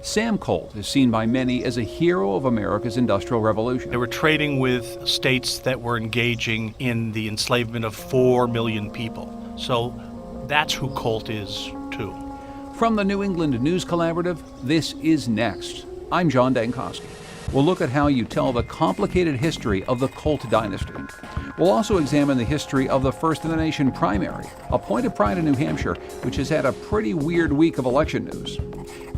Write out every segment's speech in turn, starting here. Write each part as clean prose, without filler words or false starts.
Sam Colt is seen by many as a hero of America's Industrial Revolution. They were trading with states that were engaging in the enslavement of 4 million people. So that's who Colt is, too. From the New England News Collaborative, this is Next. I'm John Dankowski. We'll look at how you tell the complicated history of the Colt dynasty. We'll also examine the history of the First in the Nation primary, a point of pride in New Hampshire, which has had a pretty weird week of election news.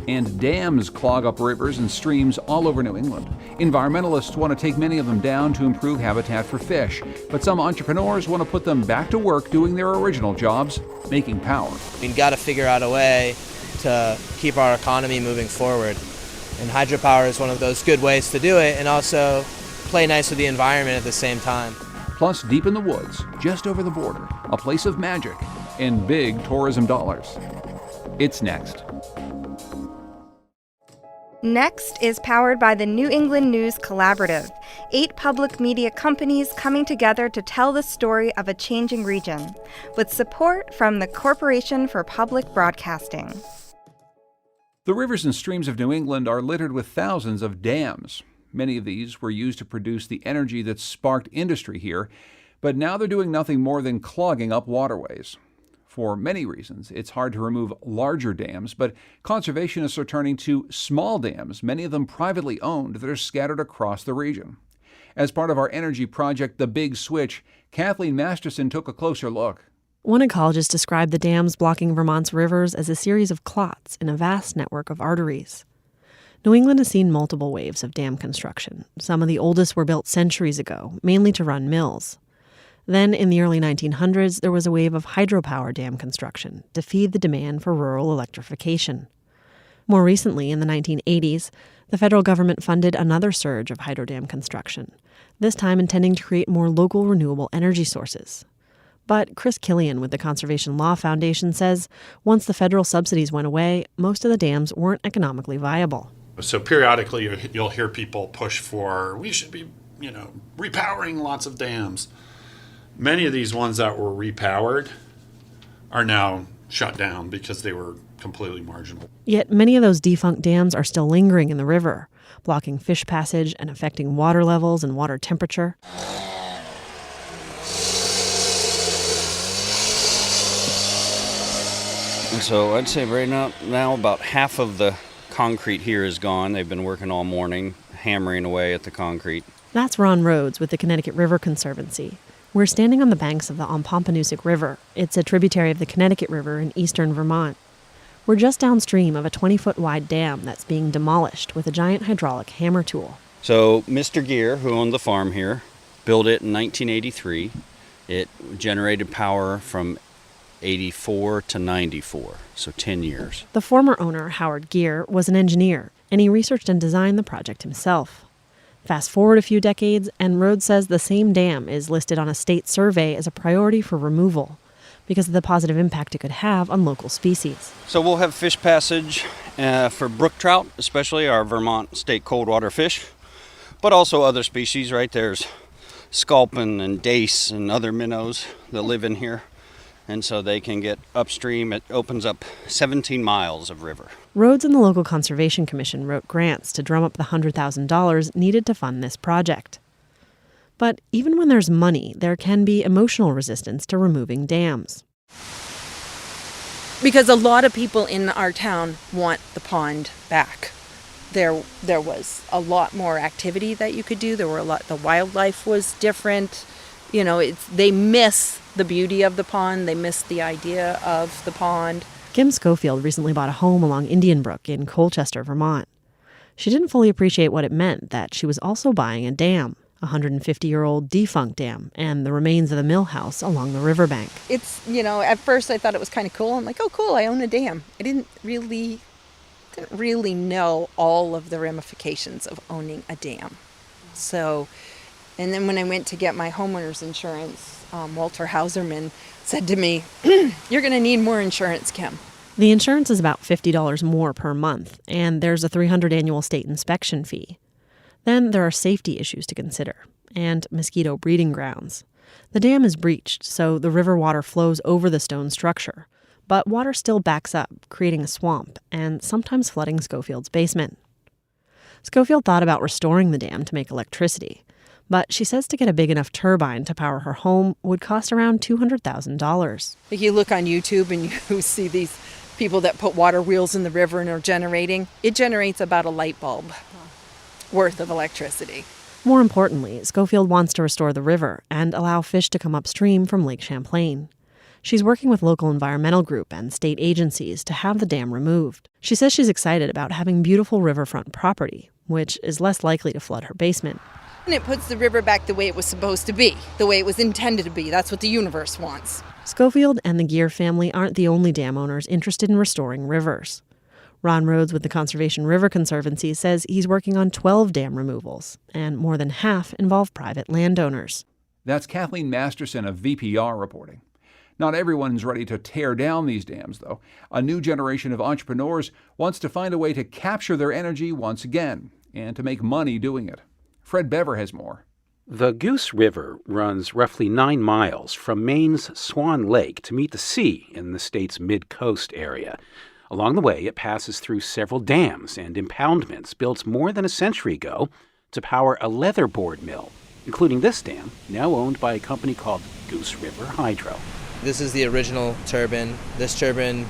And dams clog up rivers and streams all over New England. Environmentalists want to take many of them down to improve habitat for fish, but some entrepreneurs want to put them back to work doing their original jobs, making power. We've got to figure out a way to keep our economy moving forward. And hydropower is one of those good ways to do it, and also play nice with the environment at the same time. Plus, deep in the woods, just over the border, a place of magic and big tourism dollars. It's Next. Next is powered by the New England News Collaborative, 8 public media companies coming together to tell the story of a changing region, with support from the Corporation for Public Broadcasting. The rivers and streams of New England are littered with thousands of dams. Many of these were used to produce the energy that sparked industry here, but now they're doing nothing more than clogging up waterways. For many reasons, it's hard to remove larger dams, but conservationists are turning to small dams, many of them privately owned, that are scattered across the region. As part of our energy project, The Big Switch, Kathleen Masterson took a closer look. One ecologist described the dams blocking Vermont's rivers as a series of clots in a vast network of arteries. New England has seen multiple waves of dam construction. Some of the oldest were built centuries ago, mainly to run mills. Then, in the early 1900s, there was a wave of hydropower dam construction to feed the demand for rural electrification. More recently, in the 1980s, the federal government funded another surge of hydro dam construction, this time intending to create more local renewable energy sources. But Chris Killian with the Conservation Law Foundation says once the federal subsidies went away, most of the dams weren't economically viable. So periodically you'll hear people push for, we should be, repowering lots of dams. Many of these ones that were repowered are now shut down because they were completely marginal. Yet many of those defunct dams are still lingering in the river, blocking fish passage and affecting water levels and water temperature. And so I'd say right now about half of the concrete here is gone. They've been working all morning, hammering away at the concrete. That's Ron Rhodes with the Connecticut River Conservancy. We're standing on the banks of the Ompompanoosuc River. It's a tributary of the Connecticut River in eastern Vermont. We're just downstream of a 20-foot-wide dam that's being demolished with a giant hydraulic hammer tool. So Mr. Gear, who owned the farm here, built it in 1983. It generated power from 84 to 94, so 10 years. The former owner, Howard Gear, was an engineer, and he researched and designed the project himself. Fast forward a few decades, and Rhodes says the same dam is listed on a state survey as a priority for removal because of the positive impact it could have on local species. So we'll have fish passage for brook trout, especially our Vermont state cold water fish, but also other species, right? There's sculpin and dace and other minnows that live in here. And so they can get upstream. It opens up 17 miles of river. Rhodes and the local Conservation Commission wrote grants to drum up the $100,000 needed to fund this project. But even when there's money, there can be emotional resistance to removing dams. Because a lot of people in our town want the pond back. There was a lot more activity that you could do. The wildlife was different. They miss the beauty of the pond. They miss the idea of the pond. Kim Schofield recently bought a home along Indian Brook in Colchester, Vermont. She didn't fully appreciate what it meant that she was also buying a dam, a 150-year-old defunct dam, and the remains of the mill house along the riverbank. It's, at first I thought it was kind of cool. I'm like, oh, cool, I own a dam. I didn't really know all of the ramifications of owning a dam. So, and then when I went to get my homeowner's insurance, Walter Hauserman said to me, you're going to need more insurance, Kim. The insurance is about $50 more per month, and there's a $300 annual state inspection fee. Then there are safety issues to consider, and mosquito breeding grounds. The dam is breached, so the river water flows over the stone structure. But water still backs up, creating a swamp, and sometimes flooding Schofield's basement. Schofield thought about restoring the dam to make electricity, but she says to get a big enough turbine to power her home would cost around $200,000. If you look on YouTube and you see these people that put water wheels in the river and are generating, it generates about a light bulb worth of electricity. More importantly, Schofield wants to restore the river and allow fish to come upstream from Lake Champlain. She's working with local environmental group and state agencies to have the dam removed. She says she's excited about having beautiful riverfront property, which is less likely to flood her basement. And it puts the river back the way it was supposed to be, the way it was intended to be. That's what the universe wants. Schofield and the Gear family aren't the only dam owners interested in restoring rivers. Ron Rhodes with the Conservation River Conservancy says he's working on 12 dam removals, and more than half involve private landowners. That's Kathleen Masterson of VPR reporting. Not everyone's ready to tear down these dams, though. A new generation of entrepreneurs wants to find a way to capture their energy once again and to make money doing it. Fred Bever has more. The Goose River runs roughly 9 miles from Maine's Swan Lake to meet the sea in the state's mid-coast area. Along the way, it passes through several dams and impoundments built more than a century ago to power a leatherboard mill, including this dam, now owned by a company called Goose River Hydro. This is the original turbine. This turbine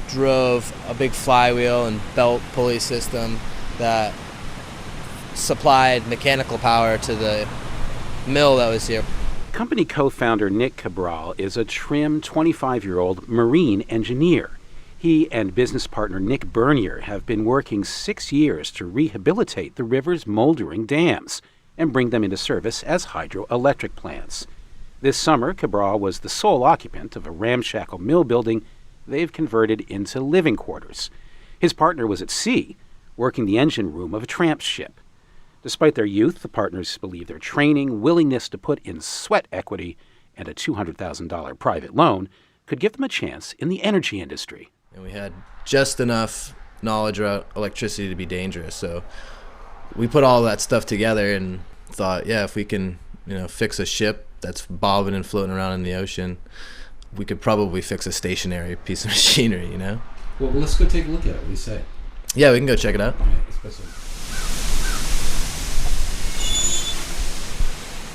drove a big flywheel and belt pulley system that supplied mechanical power to the mill that was here. Company co-founder Nick Cabral is a trim 25-year-old marine engineer. He and business partner Nick Bernier have been working 6 years to rehabilitate the river's moldering dams and bring them into service as hydroelectric plants. This summer, Cabral was the sole occupant of a ramshackle mill building they've converted into living quarters. His partner was at sea, working the engine room of a tramp ship. Despite their youth, the partners believe their training, willingness to put in sweat equity, and a $200,000 private loan could give them a chance in the energy industry. And we had just enough knowledge about electricity to be dangerous. So we put all that stuff together and thought, yeah, if we can, fix a ship that's bobbing and floating around in the ocean, we could probably fix a stationary piece of machinery, Well, let's go take a look at it. What do you say? Yeah, we can go check it out. All right, let's go see.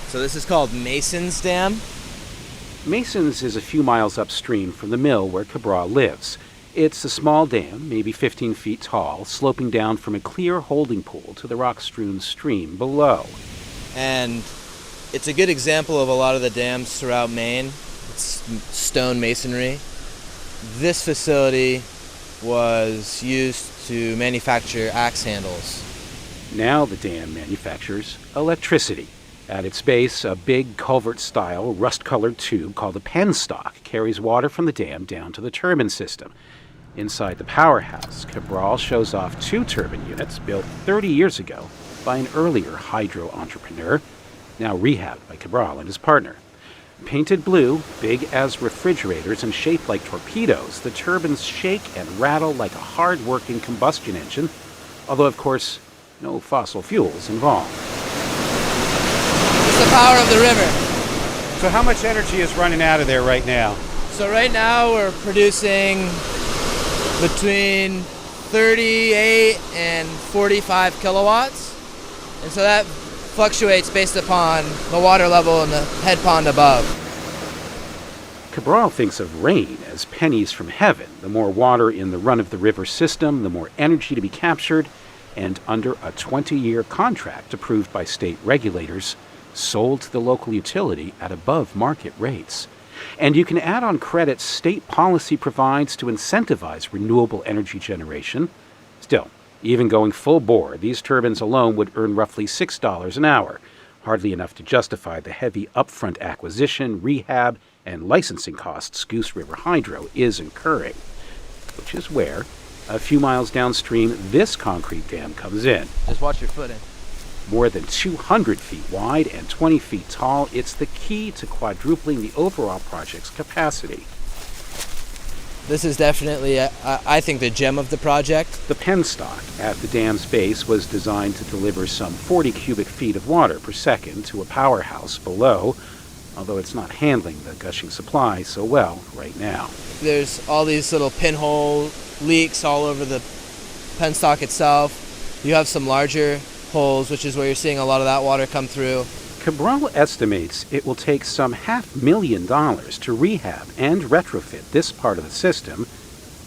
So this is called Mason's Dam. Mason's is a few miles upstream from the mill where Cabral lives. It's a small dam, maybe 15 feet tall, sloping down from a clear holding pool to the rock-strewn stream below. And it's a good example of a lot of the dams throughout Maine. It's stone masonry. This facility was used to manufacture axe handles. Now the dam manufactures electricity. At its base, a big culvert-style, rust-colored tube called a penstock carries water from the dam down to the turbine system. Inside the powerhouse, Cabral shows off 2 turbine units built 30 years ago by an earlier hydro entrepreneur, now rehabbed by Cabral and his partner. Painted blue, big as refrigerators and shaped like torpedoes, the turbines shake and rattle like a hard-working combustion engine, although, of course, no fossil fuels involved. It's the power of the river. So how much energy is running out of there right now? So right now we're producing between 38 and 45 kilowatts. And so that fluctuates based upon the water level in the head pond above. Cabral thinks of rain as pennies from heaven. The more water in the run-of-the-river system, the more energy to be captured, and under a 20-year contract approved by state regulators, sold to the local utility at above market rates. And you can add on credits state policy provides to incentivize renewable energy generation. Still, even going full bore, these turbines alone would earn roughly $6 an hour, hardly enough to justify the heavy upfront acquisition, rehab, and licensing costs Goose River Hydro is incurring, which is where, a few miles downstream, this concrete dam comes in. Just watch your footing. More than 200 feet wide and 20 feet tall, it's the key to quadrupling the overall project's capacity. This is definitely, I think, the gem of the project. The penstock at the dam's base was designed to deliver some 40 cubic feet of water per second to a powerhouse below. although it's not handling the gushing supply so well right now. There's all these little pinhole leaks all over the penstock itself. You have some larger holes, which is where you're seeing a lot of that water come through. Cabral estimates it will take some $500,000 to rehab and retrofit this part of the system.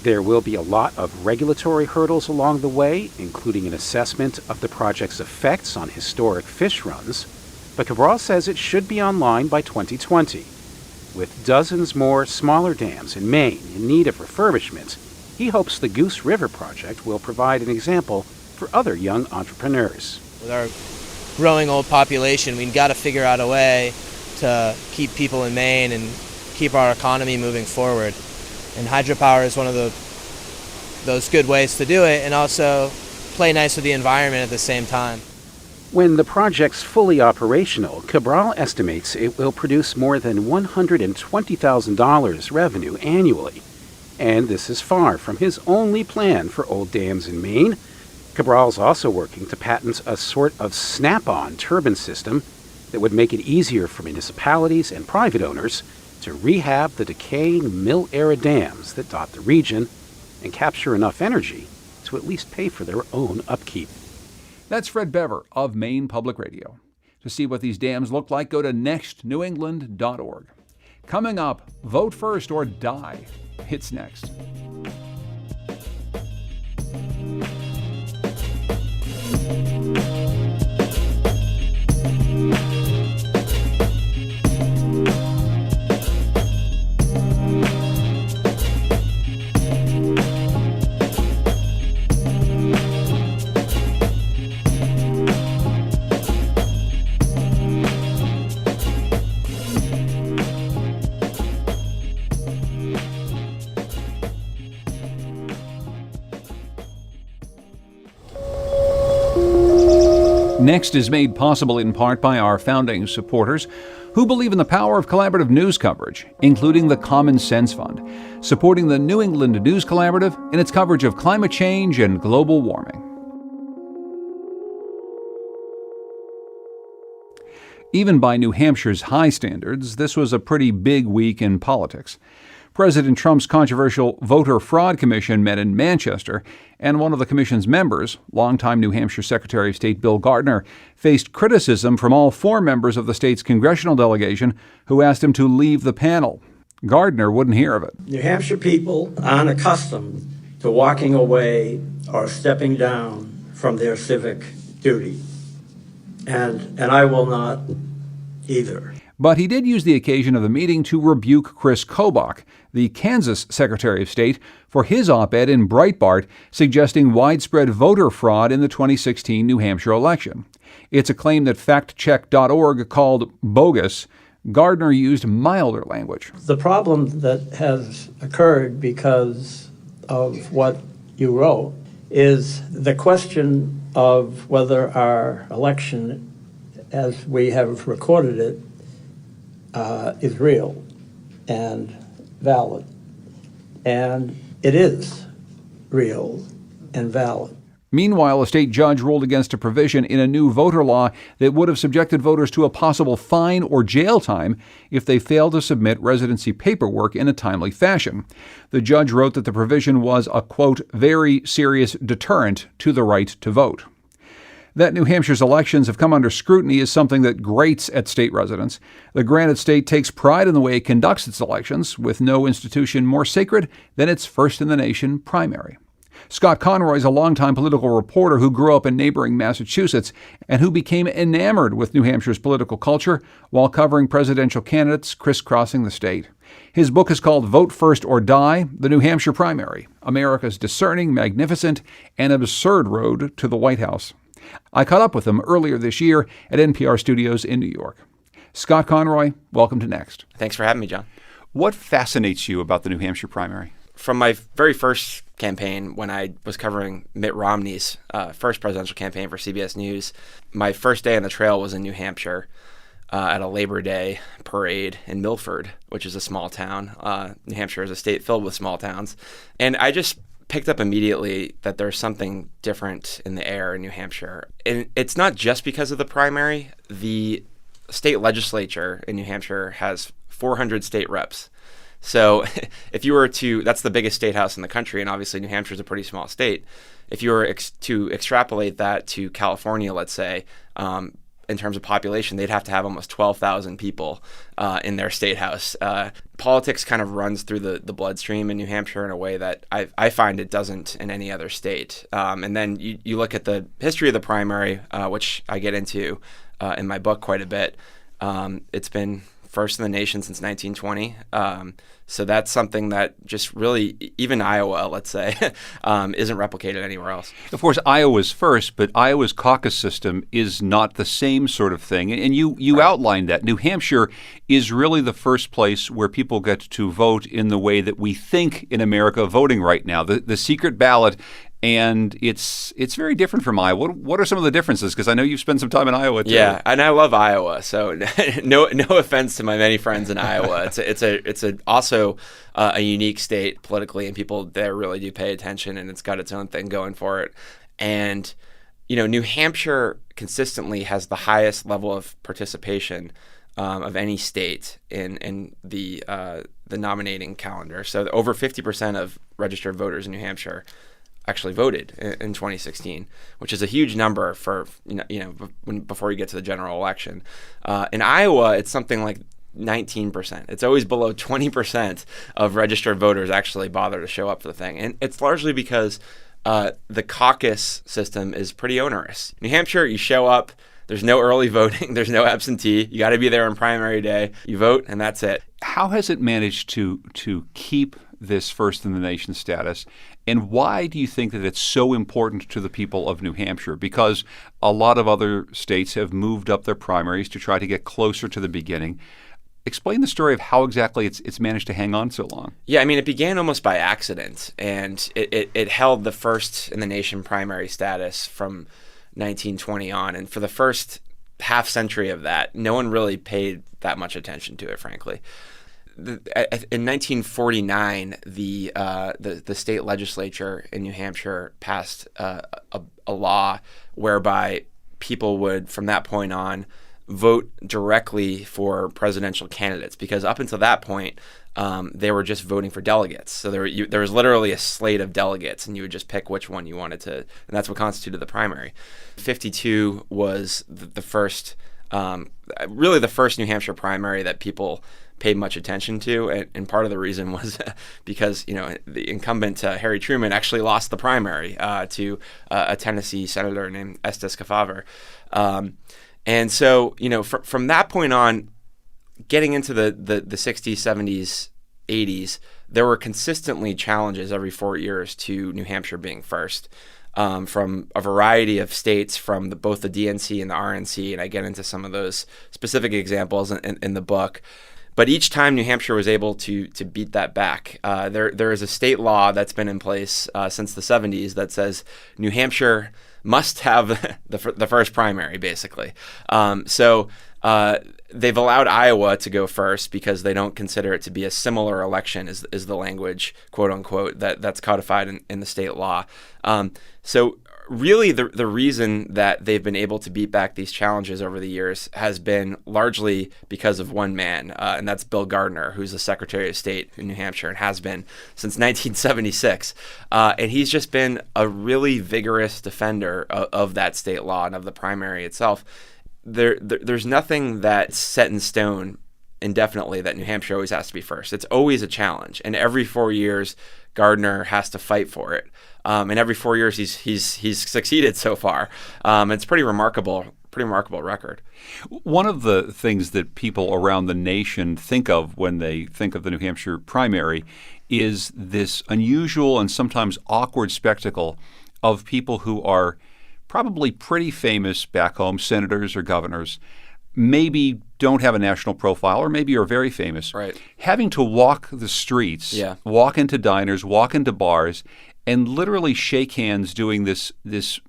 There will be a lot of regulatory hurdles along the way, including an assessment of the project's effects on historic fish runs, but Cabral says it should be online by 2020. With dozens more smaller dams in Maine in need of refurbishment, he hopes the Goose River project will provide an example for other young entrepreneurs. With our growing old population, we've got to figure out a way to keep people in Maine and keep our economy moving forward. And hydropower is one of those good ways to do it, and also play nice with the environment at the same time. When the project's fully operational, Cabral estimates it will produce more than $120,000 revenue annually. And this is far from his only plan for old dams in Maine. Cabral's also working to patent a sort of snap-on turbine system that would make it easier for municipalities and private owners to rehab the decaying mill-era dams that dot the region and capture enough energy to at least pay for their own upkeep. That's Fred Bever of Maine Public Radio. To see what these dams look like, go to nextnewengland.org. Coming up, vote first or die. It's next. Next is made possible in part by our founding supporters who believe in the power of collaborative news coverage, including the Common Sense Fund, supporting the New England News Collaborative in its coverage of climate change and global warming. Even by New Hampshire's high standards, this was a pretty big week in politics. President Trump's controversial Voter Fraud Commission met in Manchester, and one of the commission's members, longtime New Hampshire Secretary of State Bill Gardner, faced criticism from all 4 members of the state's congressional delegation who asked him to leave the panel. Gardner wouldn't hear of it. New Hampshire people aren't accustomed to walking away or stepping down from their civic duty, and I will not either. But he did use the occasion of the meeting to rebuke Chris Kobach, the Kansas Secretary of State, for his op-ed in Breitbart suggesting widespread voter fraud in the 2016 New Hampshire election. It's a claim that factcheck.org called bogus. Gardner used milder language. The problem that has occurred because of what you wrote is the question of whether our election, as we have recorded it, is real and valid. And it is real and valid. Meanwhile, a state judge ruled against a provision in a new voter law that would have subjected voters to a possible fine or jail time if they failed to submit residency paperwork in a timely fashion. The judge wrote that the provision was a, quote, very serious deterrent to the right to vote. That New Hampshire's elections have come under scrutiny is something that grates at state residents. The Granite State takes pride in the way it conducts its elections, with no institution more sacred than its first-in-the-nation primary. Scott Conroy is a longtime political reporter who grew up in neighboring Massachusetts and who became enamored with New Hampshire's political culture while covering presidential candidates crisscrossing the state. His book is called Vote First or Die, The New Hampshire Primary, America's Discerning, Magnificent, and Absurd Road to the White House. I caught up with him earlier this year at NPR Studios in New York. Scott Conroy, welcome to Next. Thanks for having me, John. What fascinates you about the New Hampshire primary? From my very first campaign, when I was covering Mitt Romney's first presidential campaign for CBS News, my first day on the trail was in New Hampshire at a Labor Day parade in Milford, which is a small town. New Hampshire is a state filled with small towns. And I just picked up immediately that there's something different in the air in New Hampshire. And it's not just because of the primary. The state legislature in New Hampshire has 400 state reps. So if you were to, that's the biggest state house in the country, and obviously New Hampshire is a pretty small state. If you were to extrapolate that to California, let's say, in terms of population, they'd have to have almost 12,000 people in their state house. Politics kind of runs through the bloodstream in New Hampshire in a way that I find it doesn't in any other state. And then you look at the history of the primary, which I get into in my book quite a bit. It's been first in the nation since 1920. So that's something that just really, even Iowa, let's say, isn't replicated anywhere else. Of course, Iowa's first, but Iowa's caucus system is not the same sort of thing. And you outlined that. New Hampshire is really the first place where people get to vote in the way that we think in America voting right now, the secret ballot. And it's very different from Iowa. What are some of the differences? Because I know you've spent some time in Iowa too. Yeah, and I love Iowa. So no offense to my many friends in Iowa. It's also a unique state politically, and people there really do pay attention, and it's got its own thing going for it. And New Hampshire consistently has the highest level of participation of any state in the nominating calendar. So over 50% of registered voters in New Hampshire actually voted in 2016, which is a huge number for before you get to the general election. In Iowa, it's something like 19%. It's always below 20% of registered voters actually bother to show up for the thing, and it's largely because the caucus system is pretty onerous. New Hampshire, you show up. There's no early voting. There's no absentee. You got to be there on primary day. You vote, and that's it. How has it managed to keep this first in the nation status? And why do you think that it's so important to the people of New Hampshire? Because a lot of other states have moved up their primaries to try to get closer to the beginning. Explain the story of how exactly it's managed to hang on so long. Yeah, I mean, it began almost by accident, and it held the first in the nation primary status from 1920 on. And for the first half century of that, no one really paid that much attention to it, frankly. In 1949, the state legislature in New Hampshire passed a law whereby people would, from that point on, vote directly for presidential candidates, because up until that point, they were just voting for delegates. So there was literally a slate of delegates, and you would just pick which one you wanted to, and that's what constituted the primary. 52 was the first, really the first New Hampshire primary that people paid much attention to, and part of the reason was because the incumbent Harry Truman actually lost the primary to a Tennessee senator named Estes Kefauver. And so, from that point on, getting into the 60s, 70s, 80s, there were consistently challenges every 4 years to New Hampshire being first, from a variety of states, from both the DNC and the RNC, and I get into some of those specific examples in the book. But each time New Hampshire was able to beat that back. There is a state law that's been in place since the 70s that says New Hampshire must have the first primary, basically. So they've allowed Iowa to go first because they don't consider it to be a similar election is the language, quote unquote, that's codified in the state law. So really the reason that they've been able to beat back these challenges over the years has been largely because of one man, and that's Bill Gardner, who's the Secretary of State in New Hampshire and has been since 1976. And he's just been a really vigorous defender of that state law and of the primary itself. There's nothing that's set in stone indefinitely that New Hampshire always has to be first. It's always a challenge, and every 4 years Gardner has to fight for it. And every 4 years he's succeeded so far. It's pretty remarkable record. One of the things that people around the nation think of when they think of the New Hampshire primary is this unusual and sometimes awkward spectacle of people who are probably pretty famous back home, senators or governors, maybe don't have a national profile or maybe are very famous, right, having to walk the streets, walk into diners, walk into bars, and literally shake hands doing this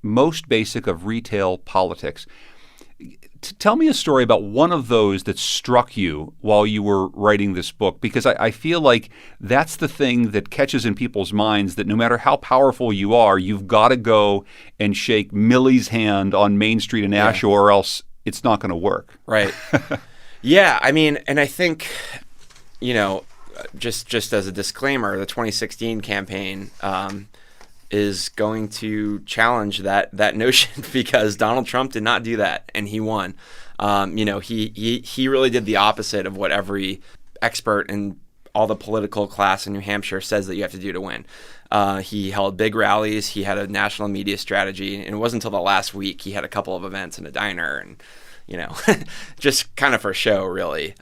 most basic of retail politics. Tell me a story about one of those that struck you while you were writing this book, because I feel like that's the thing that catches in people's minds, that no matter how powerful you are, you've got to go and shake Millie's hand on Main Street in Nashua, or else it's not going to work. Right. Yeah, I mean, and I think, just as a disclaimer, the 2016 campaign is going to challenge that notion because Donald Trump did not do that, and he won. He really did the opposite of what every expert in all the political class in New Hampshire says that you have to do to win. He held big rallies. He had a national media strategy, and it wasn't until the last week he had a couple of events in a diner and, just kind of for show, really.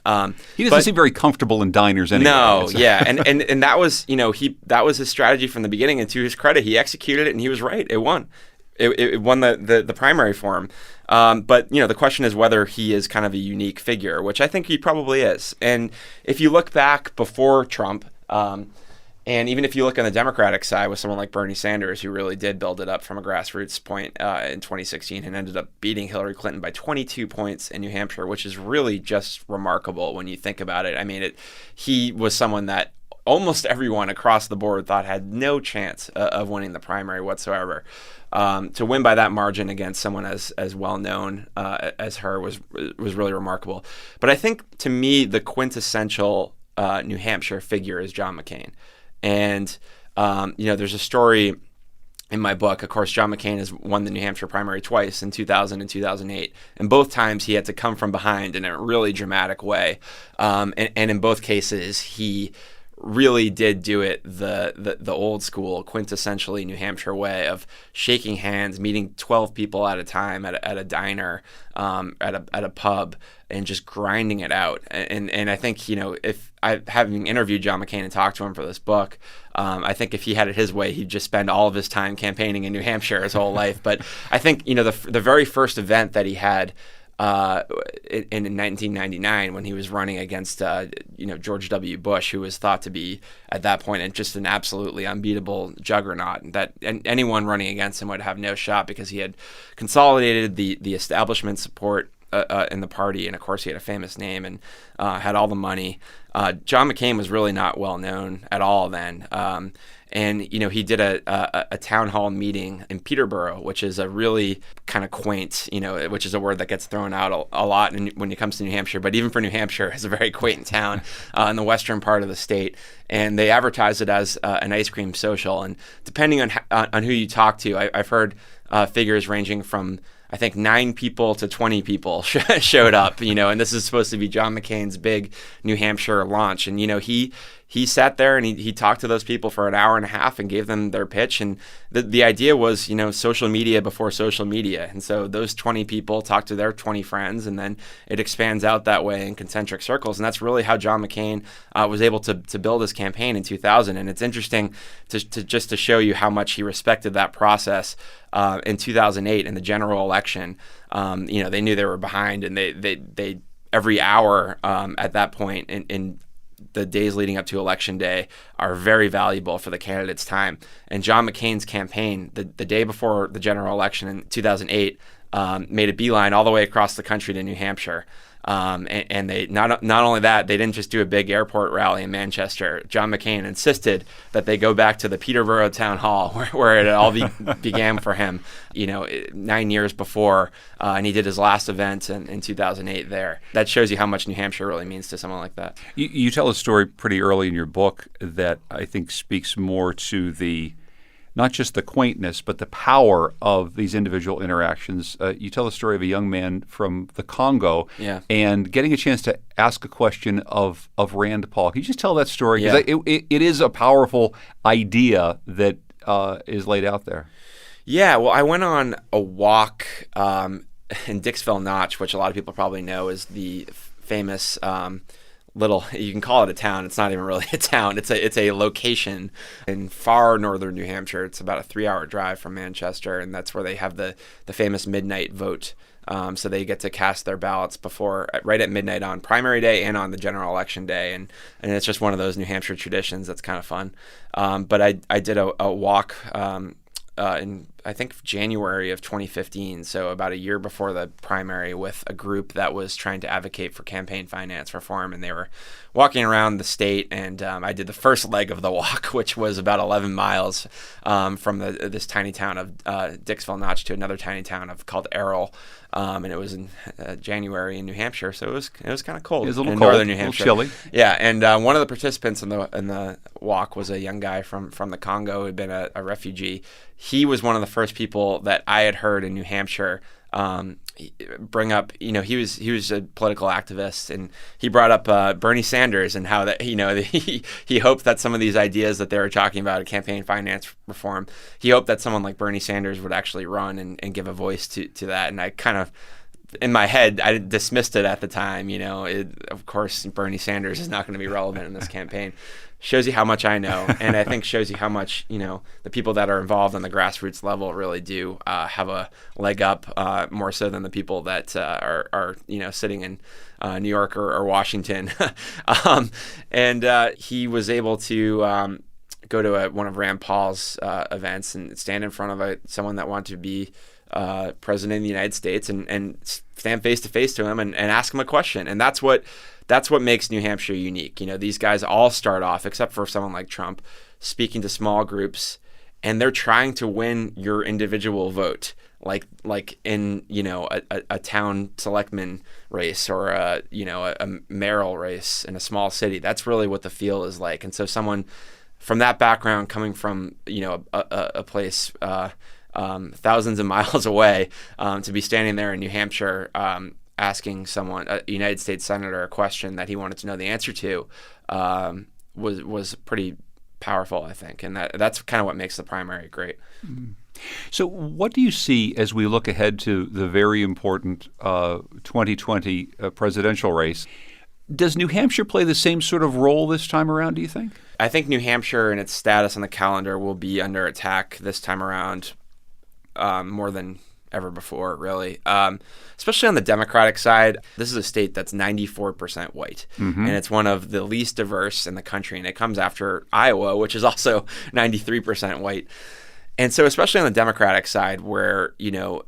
He doesn't seem very comfortable in diners anyway. No, yeah, and that was, that was his strategy from the beginning. And to his credit, he executed it, and he was right. It won. It won the primary for him. But the question is whether he is kind of a unique figure, which I think he probably is. And if you look back before Trump, and even if you look on the Democratic side with someone like Bernie Sanders, who really did build it up from a grassroots point in 2016 and ended up beating Hillary Clinton by 22 points in New Hampshire, which is really just remarkable when you think about it. I mean, he was someone that almost everyone across the board thought had no chance of winning the primary whatsoever. To win by that margin against someone as well known as her was really remarkable. But I think, to me, the quintessential New Hampshire figure is John McCain. And, there's a story in my book. Of course, John McCain has won the New Hampshire primary twice, in 2000 and 2008. And both times he had to come from behind in a really dramatic way. And in both cases, he really did do it the old school, quintessentially New Hampshire way of shaking hands, meeting 12 people at a time at a diner, at a pub, and just grinding it out. And I think, if having interviewed John McCain and talked to him for this book, I think if he had it his way, he'd just spend all of his time campaigning in New Hampshire his whole life. But I think, the very first event that he had in 1999, when he was running against George W. Bush, who was thought to be at that point just an absolutely unbeatable juggernaut, that anyone running against him would have no shot because he had consolidated the establishment support in the party, and of course he had a famous name and had all the money. John McCain was really not well known at all then. And, he did a town hall meeting in Peterborough, which is a really kind of quaint, which is a word that gets thrown out a lot when it comes to New Hampshire. But even for New Hampshire, it's a very quaint town in the western part of the state. And they advertised it as an ice cream social. And depending on who you talk to, I've heard figures ranging from, I think, 9 people to 20 people showed up, and this is supposed to be John McCain's big New Hampshire launch. And, he sat there and he talked to those people for an hour and a half and gave them their pitch. And the idea was, social media before social media. And so those 20 people talked to their 20 friends, and then it expands out that way in concentric circles. And that's really how John McCain was able to build his campaign in 2000. And it's interesting to show you how much he respected that process. In 2008 in the general election, they knew they were behind, and they every hour at that point in the days leading up to election day are very valuable for the candidate's time. And John McCain's campaign, the day before the general election in 2008, made a beeline all the way across the country to New Hampshire. And they not only that, they didn't just do a big airport rally in Manchester. John McCain insisted that they go back to the Peterborough Town Hall where it all began for him, 9 years before, and he did his last event in 2008 there. That shows you how much New Hampshire really means to someone like that. You tell a story pretty early in your book that I think speaks more to not just the quaintness, but the power of these individual interactions. You tell the story of a young man from the Congo and getting a chance to ask a question of Rand Paul. Can you just tell that story? Because it is a powerful idea that is laid out there. Yeah, well, I went on a walk in Dixville Notch, which a lot of people probably know is the famous you can call it a town. It's not even really a town. It's a location in far northern New Hampshire. It's about a 3-hour drive from Manchester, and that's where they have the famous midnight vote. So they get to cast their ballots right at midnight on primary day and on the general election day, and it's just one of those New Hampshire traditions that's kind of fun. But I did a walk in I think January of 2015, so about a year before the primary, with a group that was trying to advocate for campaign finance reform, and they were walking around the state, and I did the first leg of the walk, which was about 11 miles from this tiny town of Dixville Notch to another tiny town called Errol, and it was in January in New Hampshire, so it was kind of cold. It was a little in cold, northern New Hampshire, a little chilly. Yeah, and one of the participants in the walk was a young guy from the Congo who had been a refugee. He was one of the first people that I had heard in New Hampshire bring up. He was a political activist, and he brought up Bernie Sanders and how that he hoped that some of these ideas that they were talking about, campaign finance reform, he hoped that someone like Bernie Sanders would actually run and give a voice to that. And I kind of, in my head, I dismissed it at the time. Of course, Bernie Sanders is not going to be relevant in this campaign. Shows you how much I know, and I think shows you how much the people that are involved on the grassroots level really do have a leg up, more so than the people that are sitting in New York or Washington. And he was able to go to one of Rand Paul's events and stand in front of someone that wanted to be president of the United States and stand face to face to him and ask him a question. And that's what makes New Hampshire unique. These guys all start off, except for someone like Trump, speaking to small groups, and they're trying to win your individual vote, like in a town selectman race or a mayoral race in a small city. That's really what the feel is like. And so someone from that background, coming from a place thousands of miles away, to be standing there in New Hampshire, asking someone, a United States senator, a question that he wanted to know the answer to, was pretty powerful, I think, and that's kind of what makes the primary great. So what do you see as we look ahead to the very important 2020 presidential race? Does New Hampshire play the same sort of role this time around, do you think? I think New Hampshire and its status on the calendar will be under attack this time around, more than ever before, really. Especially on the Democratic side. This is a state that's 94% white, and it's one of the least diverse in the country, and it comes after Iowa, which is also 93% white. And so, especially on the Democratic side, where the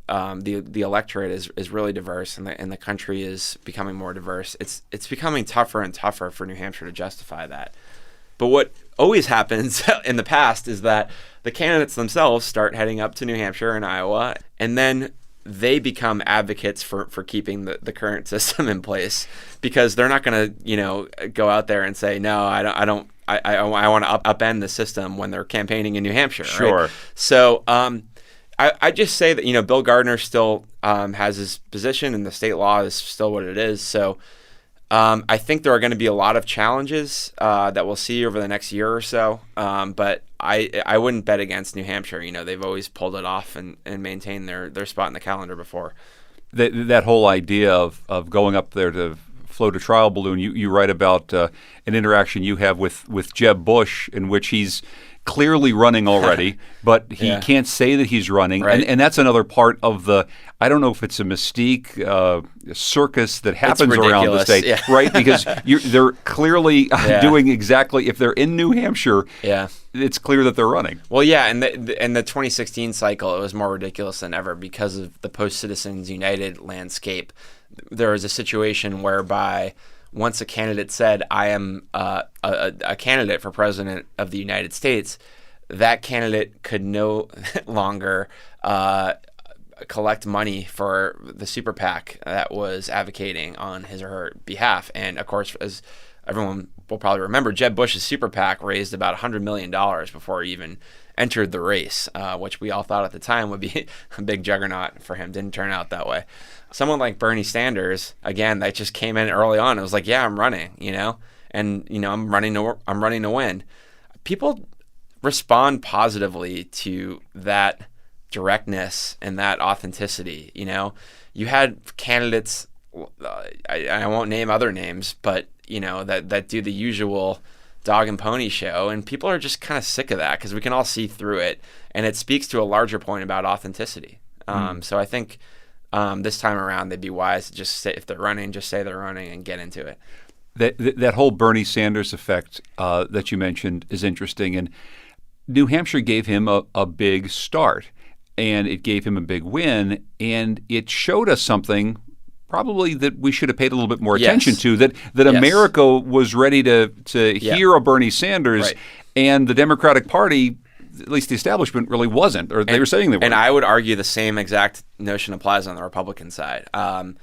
electorate is really diverse, and the country is becoming more diverse, it's becoming tougher and tougher for New Hampshire to justify that. But what always happens in the past is that the candidates themselves start heading up to New Hampshire and Iowa, and then they become advocates for keeping the current system in place, because they're not going to go out there and say, no, I want to upend the system when they're campaigning in New Hampshire. Sure. Right? So I just say that Bill Gardner still has his position, and the state law is still what it is. So I think there are going to be a lot of challenges that we'll see over the next year or so, but I wouldn't bet against New Hampshire. They've always pulled it off and maintained their spot in the calendar before. That whole idea of going up there to float a trial balloon, you write about an interaction you have with Jeb Bush, in which he's clearly running already, but he can't say that he's running. Right. And that's another part of I don't know if it's a mystique circus that happens around the state, right? Because they're clearly doing exactly, if they're in New Hampshire, it's clear that they're running. Well, yeah, and the 2016 cycle, it was more ridiculous than ever because of the post-Citizens United landscape. There was a situation whereby once a candidate said, I am a candidate for president of the United States, that candidate could no longer collect money for the super PAC that was advocating on his or her behalf. And of course, as everyone will probably remember, Jeb Bush's super PAC raised about $100 million before he even entered the race, which we all thought at the time would be a big juggernaut for him. Didn't turn out that way. Someone like Bernie Sanders, again, that just came in early on. It was like, yeah, I'm running, and I'm running to win. People respond positively to that directness and that authenticity. You had candidates, I won't name other names, but that do the usual dog and pony show, and people are just kind of sick of that because we can all see through it, and it speaks to a larger point about authenticity. So I think this time around they'd be wise to just say, if they're running, just say they're running and get into it. That whole Bernie Sanders effect that you mentioned is interesting, and New Hampshire gave him a big start. and it gave him a big win, and it showed us something probably that we should have paid a little bit more attention to, that America was ready to hear a Bernie Sanders, and the Democratic Party, at least the establishment, really wasn't, or they were saying they weren't. And I would argue the same exact notion applies on the Republican side. I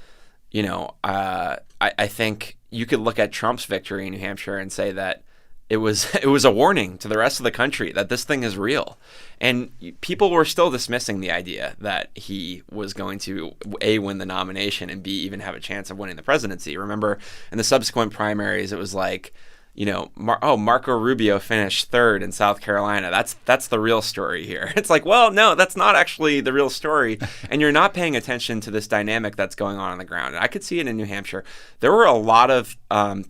think you could look at Trump's victory in New Hampshire and say that it was a warning to the rest of the country that this thing is real. And people were still dismissing the idea that he was going to, A, win the nomination, and B, even have a chance of winning the presidency. Remember, in the subsequent primaries, it was like, Marco Rubio finished third in South Carolina. That's the real story here. It's like, well, no, that's not actually the real story. And you're not paying attention to this dynamic that's going on the ground. And I could see it in New Hampshire. There were a lot of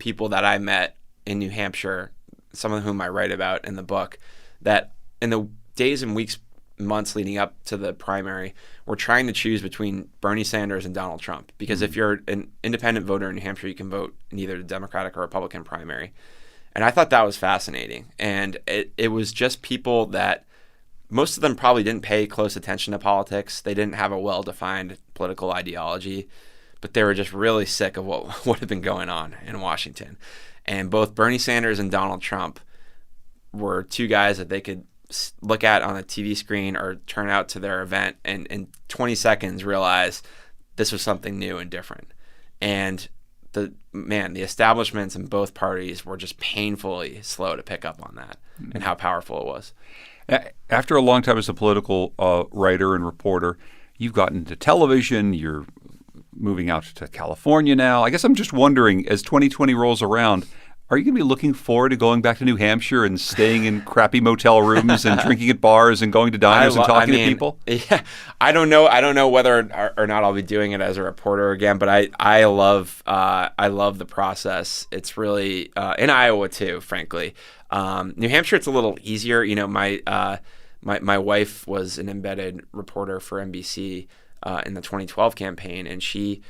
people that I met in New Hampshire, some of whom I write about in the book, that in the days and weeks, months leading up to the primary, were trying to choose between Bernie Sanders and Donald Trump. Because if you're an independent voter in New Hampshire, you can vote in either the Democratic or Republican primary. And I thought that was fascinating. And it was just people that, most of them probably didn't pay close attention to politics. They didn't have a well-defined political ideology, but they were just really sick of what had been going on in Washington. And both Bernie Sanders and Donald Trump were two guys that they could look at on a TV screen or turn out to their event and in 20 seconds realize this was something new and different. And the establishments in both parties were just painfully slow to pick up on that and how powerful it was. After a long time as a political writer and reporter, you've gotten into television, you're moving out to California now. I guess I'm just wondering, as 2020 rolls around, are you going to be looking forward to going back to New Hampshire and staying in crappy motel rooms and drinking at bars and going to diners and talking to people? Yeah, I don't know whether or not I'll be doing it as a reporter again, but I love the process. It's really in Iowa too, frankly. New Hampshire, it's a little easier. My wife was an embedded reporter for NBC in the 2012 campaign, and she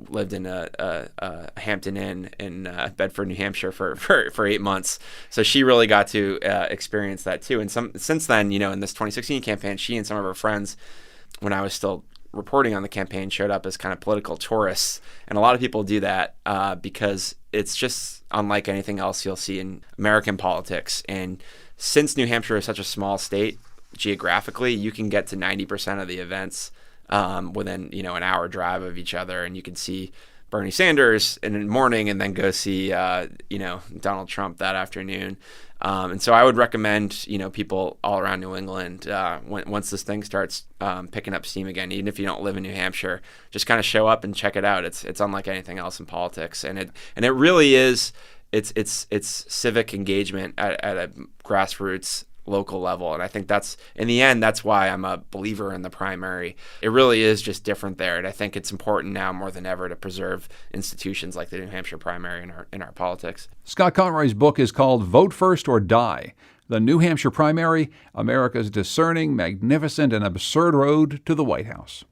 lived in a Hampton Inn in Bedford, New Hampshire for 8 months. So she really got to experience that too. And since then, in this 2016 campaign, she and some of her friends, when I was still reporting on the campaign, showed up as kind of political tourists. And a lot of people do that because it's just unlike anything else you'll see in American politics. And since New Hampshire is such a small state, geographically, you can get to 90% of the events within an hour drive of each other, and you can see Bernie Sanders in the morning and then go see Donald Trump that afternoon. And so I would recommend people all around New England, once this thing starts picking up steam again, even if you don't live in New Hampshire, just kind of show up and check it out. It's unlike anything else in politics, and it really is. It's civic engagement at a grassroots local level. And I think that's, in the end, that's why I'm a believer in the primary. It really is just different there. And I think it's important now more than ever to preserve institutions like the New Hampshire primary in our politics. Scott Conroy's book is called Vote First or Die: The New Hampshire Primary, America's Discerning, Magnificent, and Absurd Road to the White House.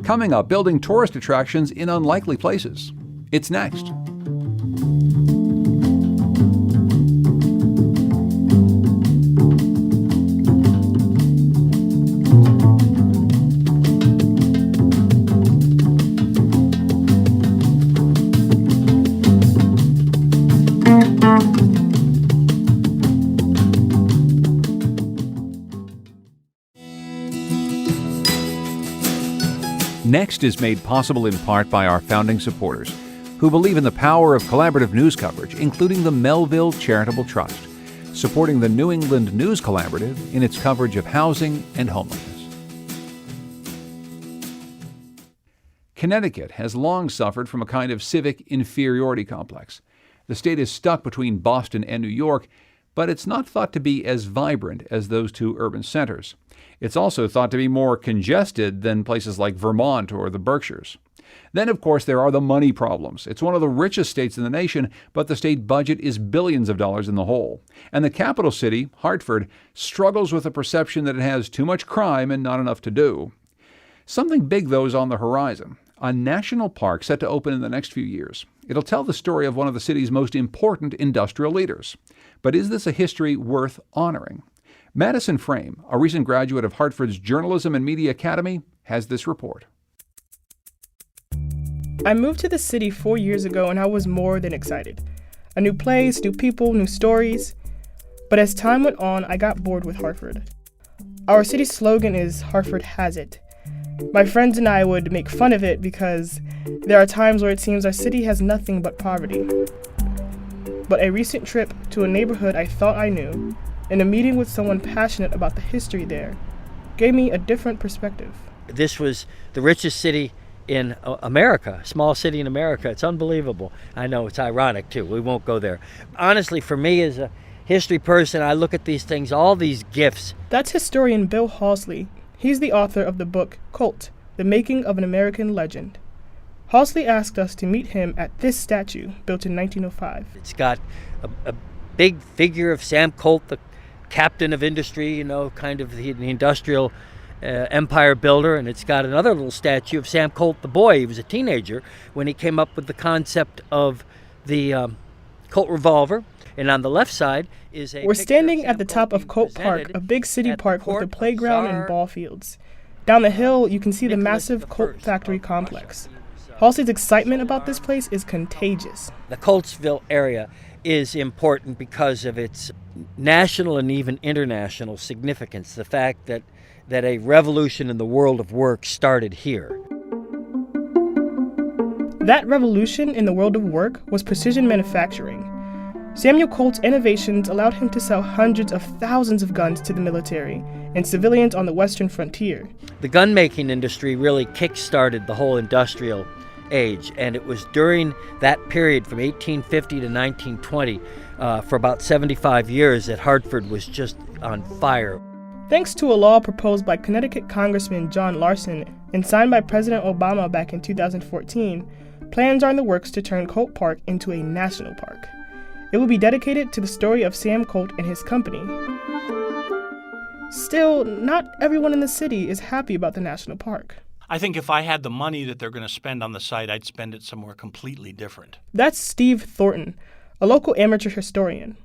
Coming up, building tourist attractions in unlikely places. It's next. Next is made possible in part by our founding supporters, who believe in the power of collaborative news coverage, including the Melville Charitable Trust, supporting the New England News Collaborative in its coverage of housing and homelessness. Connecticut has long suffered from a kind of civic inferiority complex. The state is stuck between Boston and New York, but it's not thought to be as vibrant as those two urban centers. It's also thought to be more congested than places like Vermont or the Berkshires. Then, of course, there are the money problems. It's one of the richest states in the nation, but the state budget is billions of dollars in the hole. And the capital city, Hartford, struggles with the perception that it has too much crime and not enough to do. Something big, though, is on the horizon. A national park set to open in the next few years. It'll tell the story of one of the city's most important industrial leaders. But is this a history worth honoring? Madison Frame, a recent graduate of Hartford's Journalism and Media Academy, has this report. I moved to the city 4 years ago and I was more than excited. A new place, new people, new stories. But as time went on, I got bored with Hartford. Our city's slogan is Hartford Has It. My friends and I would make fun of it because there are times where it seems our city has nothing but poverty. But a recent trip to a neighborhood I thought I knew, and a meeting with someone passionate about the history there, gave me a different perspective. This was the richest city in America, small city in America. It's unbelievable. I know it's ironic too. We won't go there. Honestly, for me as a history person, I look at these things, all these gifts. That's historian Bill Halsey. He's the author of the book Cult, The Making of an American Legend. Halsey asked us to meet him at this statue, built in 1905. It's got a big figure of Sam Colt, the captain of industry, kind of the industrial empire builder, and it's got another little statue of Sam Colt the boy. He was a teenager when he came up with the concept of the Colt revolver. And on the left side is a... We're standing at the top of Colt Park, a big city park with a playground and ball fields. Down the hill, you can see the massive Colt factory complex. Halsey's excitement about this place is contagious. The Coltsville area is important because of its national and even international significance. The fact that a revolution in the world of work started here. That revolution in the world of work was precision manufacturing. Samuel Colt's innovations allowed him to sell hundreds of thousands of guns to the military and civilians on the western frontier. The gun-making industry really kick-started the whole industrial age, and it was during that period from 1850 to 1920, for about 75 years, that Hartford was just on fire. Thanks to a law proposed by Connecticut Congressman John Larson and signed by President Obama back in 2014, plans are in the works to turn Colt Park into a national park. It will be dedicated to the story of Sam Colt and his company. Still, not everyone in the city is happy about the national park. I think if I had the money that they're going to spend on the site, I'd spend it somewhere completely different. That's Steve Thornton, a local amateur historian.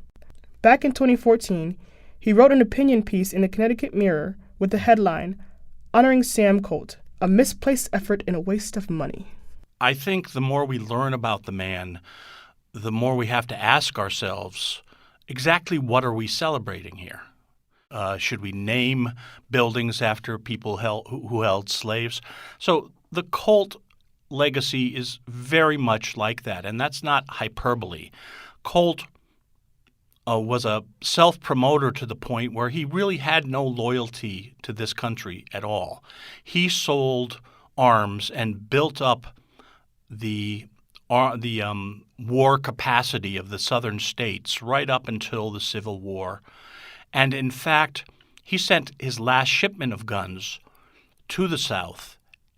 Back in 2014, he wrote an opinion piece in the Connecticut Mirror with the headline, "Honoring Sam Colt, a misplaced effort and a waste of money." I think the more we learn about the man, the more we have to ask ourselves, exactly what are we celebrating here? Should we name buildings after people who held slaves? So the Colt legacy is very much like that, and that's not hyperbole. Colt was a self-promoter to the point where he really had no loyalty to this country at all. He sold arms and built up the war capacity of the southern states right up until the Civil War. And in fact, he sent his last shipment of guns to the South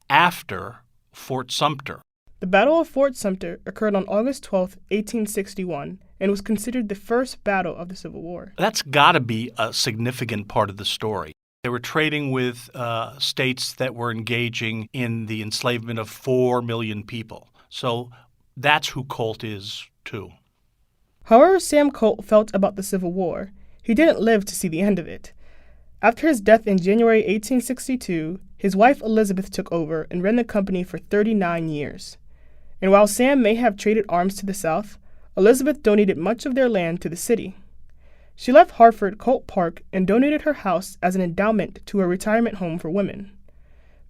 after Fort Sumter. The Battle of Fort Sumter occurred on August 12, 1861, and was considered the first battle of the Civil War. That's got to be a significant part of the story. They were trading with states that were engaging in the enslavement of 4 million people. So that's who Colt is, too. However Sam Colt felt about the Civil War, he didn't live to see the end of it. After his death in January 1862, his wife Elizabeth took over and ran the company for 39 years. And while Sam may have traded arms to the South, Elizabeth donated much of their land to the city. She left Hartford Colt Park and donated her house as an endowment to a retirement home for women.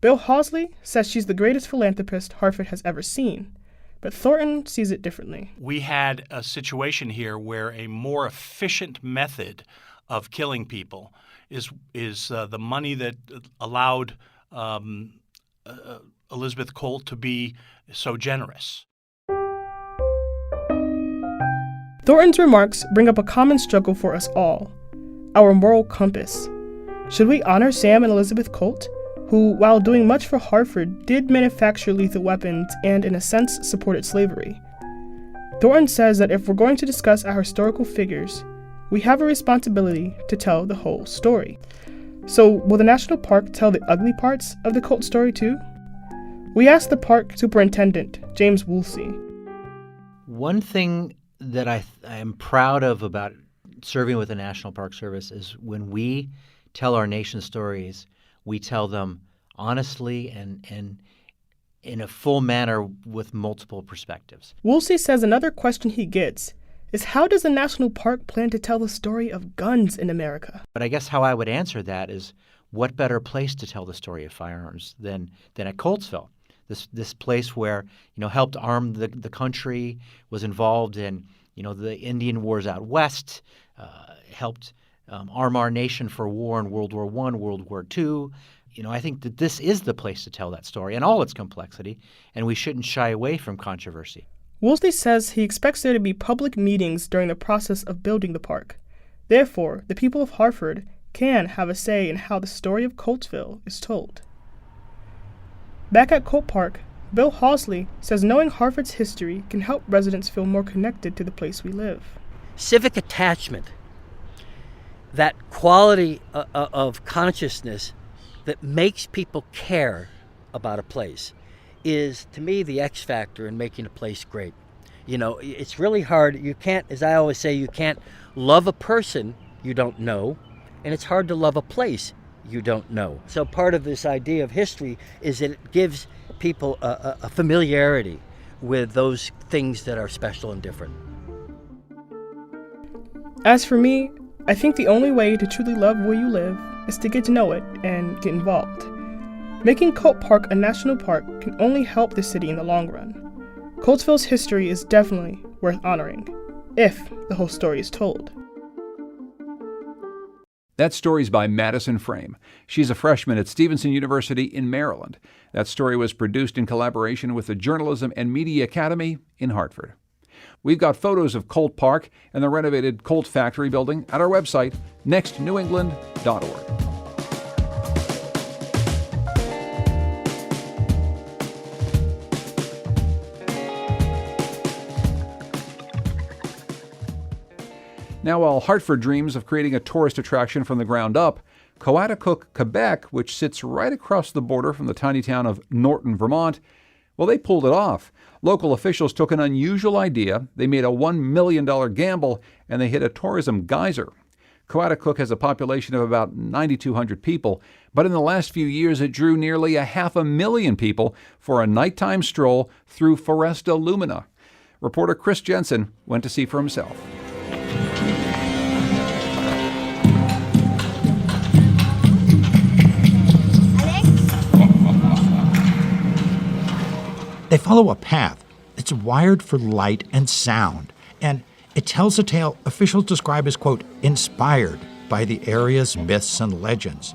Bill Halsey says she's the greatest philanthropist Hartford has ever seen, but Thornton sees it differently. We had a situation here where a more efficient method of killing people is the money that allowed Elizabeth Colt to be so generous. Thornton's remarks bring up a common struggle for us all, our moral compass. Should we honor Sam and Elizabeth Colt, who, while doing much for Hartford, did manufacture lethal weapons and, in a sense, supported slavery? Thornton says that if we're going to discuss our historical figures, we have a responsibility to tell the whole story. So, will the National Park tell the ugly parts of the Colt story too? We asked the park superintendent, James Woolsey. One thing that I am proud of about serving with the National Park Service is when we tell our nation's stories, we tell them honestly and in a full manner with multiple perspectives. Woolsey says another question he gets is how does the national park plan to tell the story of guns in America? But I guess how I would answer that is what better place to tell the story of firearms than at Coltsville, this place where, helped arm the country, was involved in, the Indian wars out west, helped arm our nation for war in World War I, World War II. I think that this is the place to tell that story in all its complexity, and we shouldn't shy away from controversy. Woolsey says he expects there to be public meetings during the process of building the park. Therefore, the people of Hartford can have a say in how the story of Coltsville is told. Back at Colt Park, Bill Hawsley says knowing Hartford's history can help residents feel more connected to the place we live. Civic attachment, that quality of consciousness that makes people care about a place, is, to me, the X factor in making a place great. It's really hard. You can't, as I always say, you can't love a person you don't know, and it's hard to love a place you don't know. So part of this idea of history is that it gives people a familiarity with those things that are special and different. As for me, I think the only way to truly love where you live is to get to know it and get involved. Making Colt Park a national park can only help the city in the long run. Coltsville's history is definitely worth honoring, if the whole story is told. That story's by Madison Frame. She's a freshman at Stevenson University in Maryland. That story was produced in collaboration with the Journalism and Media Academy in Hartford. We've got photos of Colt Park and the renovated Colt Factory building at our website, nextnewengland.org. Now, while Hartford dreams of creating a tourist attraction from the ground up, Coaticook, Quebec, which sits right across the border from the tiny town of Norton, Vermont, well, they pulled it off. Local officials took an unusual idea, they made a $1 million gamble, and they hit a tourism geyser. Coaticook has a population of about 9,200 people, but in the last few years it drew nearly 500,000 people for a nighttime stroll through Foresta Lumina. Reporter Chris Jensen went to see for himself. They follow a path that's wired for light and sound, and it tells a tale officials describe as, quote, inspired by the area's myths and legends.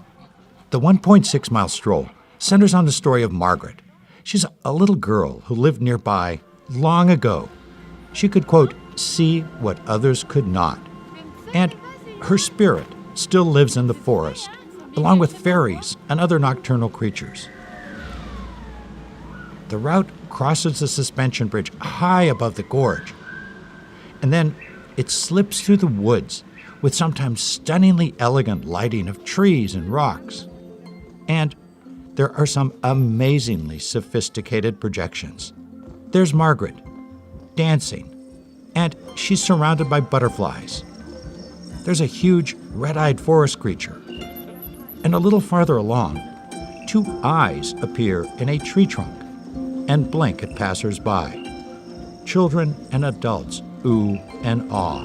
The 1.6-mile stroll centers on the story of Margaret. She's a little girl who lived nearby long ago. She could, quote, see what others could not. And her spirit still lives in the forest, along with fairies and other nocturnal creatures. The route crosses the suspension bridge high above the gorge, and then it slips through the woods with sometimes stunningly elegant lighting of trees and rocks. And there are some amazingly sophisticated projections. There's Margaret, dancing, and she's surrounded by butterflies. There's a huge red-eyed forest creature. And a little farther along, two eyes appear in a tree trunk and blink at passers-by. Children and adults ooh and awe.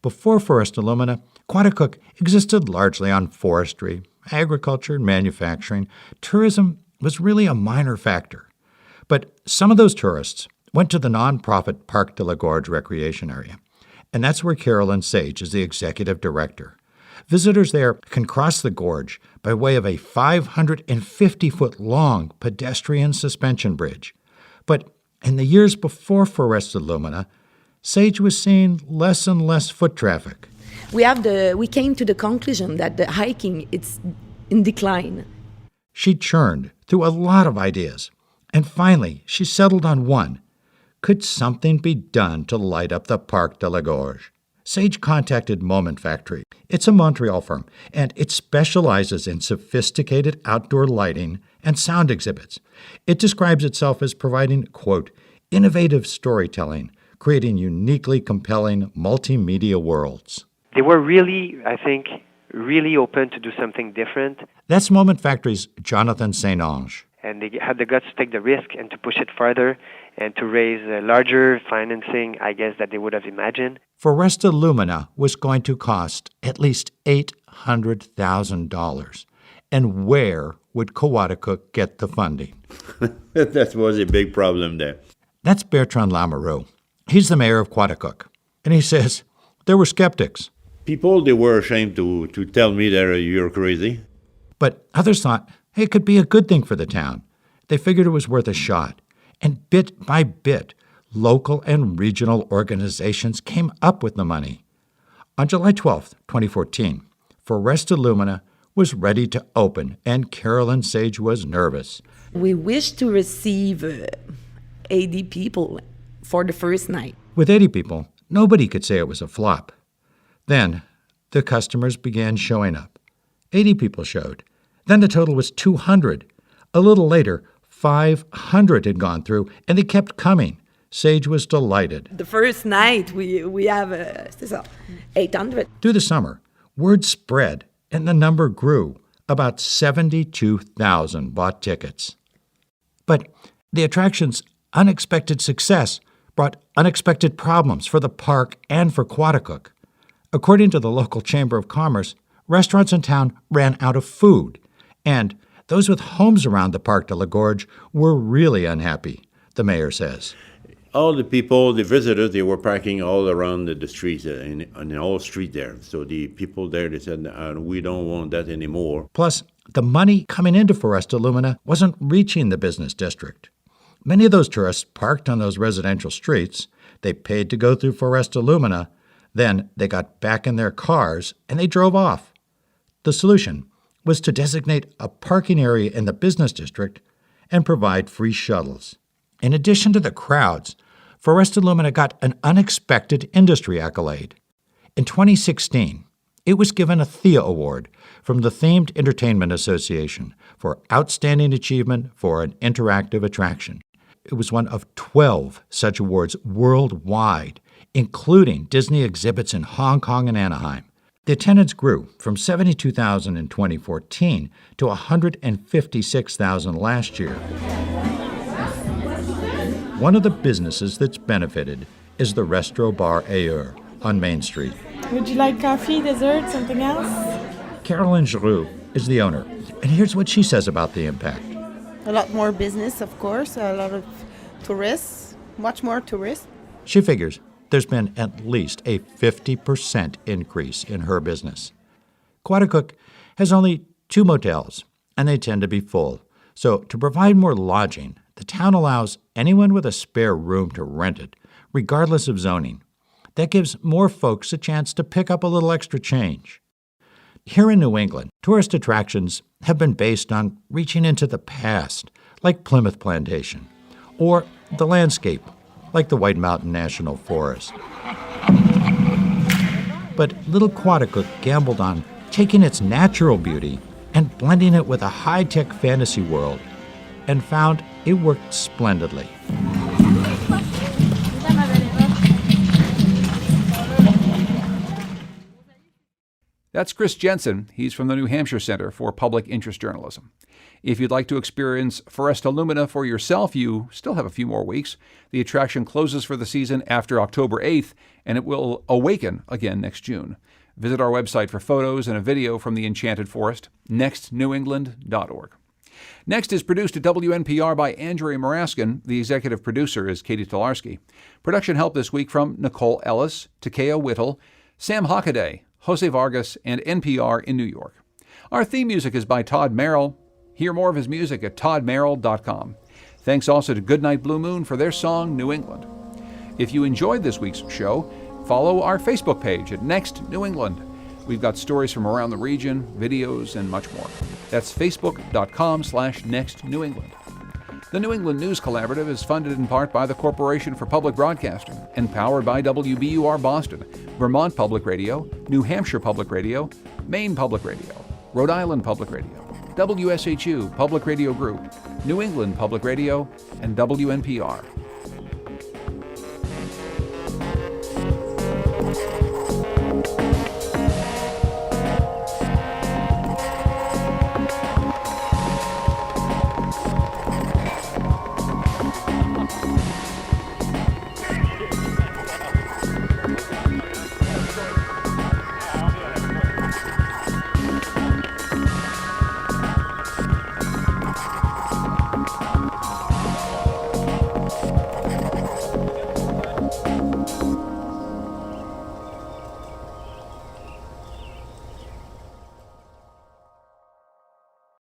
Before Foresta Lumina, Coaticook existed largely on forestry, agriculture, and manufacturing. Tourism was really a minor factor. But some of those tourists went to the nonprofit Parc de la Gorge recreation area, and that's where Carolyn Sage is the executive director. Visitors there can cross the gorge by way of a 550-foot-long pedestrian suspension bridge. But in the years before Foresta Lumina, Sage was seeing less and less foot traffic. We came to the conclusion that the hiking is in decline. She churned through a lot of ideas, and finally she settled on one. Could something be done to light up the Parc de la Gorge? Sage contacted Moment Factory. It's a Montreal firm, and it specializes in sophisticated outdoor lighting and sound exhibits. It describes itself as providing, quote, innovative storytelling, creating uniquely compelling multimedia worlds. They were really, I think, really open to do something different. That's Moment Factory's Jonathan St. Ange. And they had the guts to take the risk and to push it further and to raise larger financing, I guess, that they would have imagined. Foresta Lumina was going to cost at least $800,000. And where would Quadacook get the funding? That was a big problem there. That's Bertrand Lamoureux. He's the mayor of Quadacook. And he says there were skeptics. People, they were ashamed to tell me that you're crazy. But others thought, hey, it could be a good thing for the town. They figured it was worth a shot. And bit by bit, local and regional organizations came up with the money. On July 12, 2014, Foresta Lumina was ready to open, and Carolyn Sage was nervous. We wish to receive 80 people for the first night. With 80 people, nobody could say it was a flop. Then the customers began showing up. 80 people showed. Then the total was 200. A little later, 500 had gone through, and they kept coming. Sage was delighted. The first night, we have 800. Through the summer, word spread, and the number grew. About 72,000 bought tickets. But the attraction's unexpected success brought unexpected problems for the park and for Quadacook. According to the local Chamber of Commerce, restaurants in town ran out of food, and those with homes around the Parc de la Gorge were really unhappy, the mayor says. All the people, the visitors, they were parking all around the streets, on the whole street there. So the people there, they said, we don't want that anymore. Plus, the money coming into Foresta Lumina wasn't reaching the business district. Many of those tourists parked on those residential streets. They paid to go through Foresta Lumina. Then they got back in their cars and they drove off. The solution was to designate a parking area in the business district and provide free shuttles. In addition to the crowds, Foresta Lumina got an unexpected industry accolade. In 2016, it was given a Thea Award from the Themed Entertainment Association for Outstanding Achievement for an Interactive Attraction. It was one of 12 such awards worldwide, including Disney exhibits in Hong Kong and Anaheim. The attendance grew from 72,000 in 2014 to 156,000 last year. One of the businesses that's benefited is the Resto Bar Ailleurs on Main Street. Would you like coffee, dessert, something else? Caroline Giroux is the owner, and here's what she says about the impact. A lot more business, of course, a lot of tourists, much more tourists. She figures there's been at least a 50% increase in her business. Quadacook has only 2 motels, and they tend to be full. So to provide more lodging, the town allows anyone with a spare room to rent it, regardless of zoning. That gives more folks a chance to pick up a little extra change. Here in New England, tourist attractions have been based on reaching into the past, like Plymouth Plantation, or the landscape, like the White Mountain National Forest. But little Quadacook gambled on taking its natural beauty and blending it with a high-tech fantasy world, and found it worked splendidly. That's Chris Jensen. He's from the New Hampshire Center for Public Interest Journalism. If you'd like to experience Foresta Lumina for yourself, you still have a few more weeks. The attraction closes for the season after October 8th, and it will awaken again next June. Visit our website for photos and a video from the Enchanted Forest, nextnewengland.org. Next is produced at WNPR by Andrea Maraskin. The executive producer is Katie Tolarski. Production help this week from Nicole Ellis, Takeo Whittle, Sam Hockaday, Jose Vargas, and NPR in New York. Our theme music is by Todd Merrill. Hear more of his music at toddmerrill.com. Thanks also to Goodnight Blue Moon for their song, New England. If you enjoyed this week's show, follow our Facebook page at Next New England. We've got stories from around the region, videos, and much more. That's facebook.com/Next New England. The New England News Collaborative is funded in part by the Corporation for Public Broadcasting and powered by WBUR Boston, Vermont Public Radio, New Hampshire Public Radio, Maine Public Radio, Rhode Island Public Radio, WSHU Public Radio Group, New England Public Radio, and WNPR.